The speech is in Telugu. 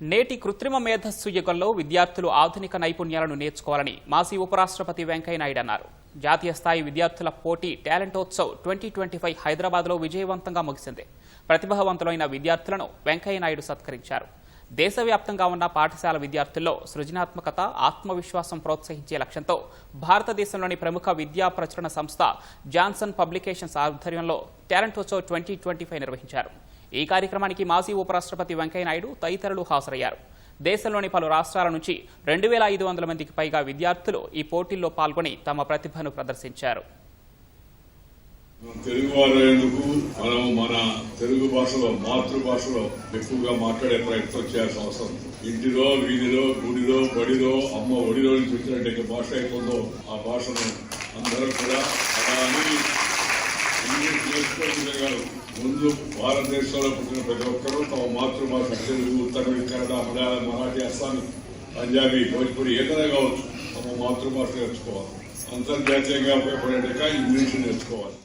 నేటి కృత్రిమ మేధస్సు యుగంలో విద్యార్థులు ఆధునిక నైపుణ్యాలను నేర్చుకోవాలని మాజీ ఉపరాష్ట్రపతి వెంకయ్యనాయుడు అన్నారు. జాతీయ స్థాయి విద్యార్థుల పోటీ టాలెంటోత్సవ్ 2025 హైదరాబాద్లో విజయవంతంగా ముగిసింది. ప్రతిభావంతులైన విద్యార్థులను వెంకయ్యనాయుడు సత్కరించారు. దేశవ్యాప్తంగా ఉన్న పాఠశాల విద్యార్థుల్లో సృజనాత్మకత, ఆత్మవిశ్వాసం ప్రోత్సహించే లక్ష్యంతో భారతదేశంలోని ప్రముఖ విద్యా ప్రచురణ సంస్థ జాన్సన్ పబ్లికేషన్స్ ఆధ్వర్యంలో టాలెంటోత్సవ్ 2025 నిర్వహించారు. ఈ కార్యక్రమానికి మాజీ ఉపరాష్ట్రపతి వెంకయ్యనాయుడు తదితరులు హాజరయ్యారు. దేశంలోని పలు రాష్ట్రాల నుంచి 2500 మందికి పైగా విద్యార్థులు ఈ పోటీల్లో పాల్గొని తమ ప్రతిభను ప్రదర్శించారు. తెలుగువారేందుకు మనం మన తెలుగు భాషలో మాతృభాషలో ఎక్కువగా మాట్లాడే ప్రయత్నం చేయాల్సిన అవసరం. ఇంటిలో, వీధిలో, గుడిలో, బడిలో, అమ్మ ఒడిలో నుంచి వచ్చినట్టు భాష అయిపోతుందో ఆ భాషను అందరూ కూడా ఇంగ్లీష్ నేర్చుకోవడం కాదు. ముందు భారతదేశంలో పుట్టిన ప్రతి ఒక్కరూ తమ మాతృభాష తెలుగు, తమిళ, కన్నడ, మలయాళం, మరాఠీ, అస్సామీ, పంజాబీ, భోజ్పురి ఏదైనా కావచ్చు తమ మాతృభాష నేర్చుకోవాలి. అంతర్జాతీయంగా ఉపయోగపడేట్టుగా ఇంగ్లీష్ నేర్చుకోవాలి.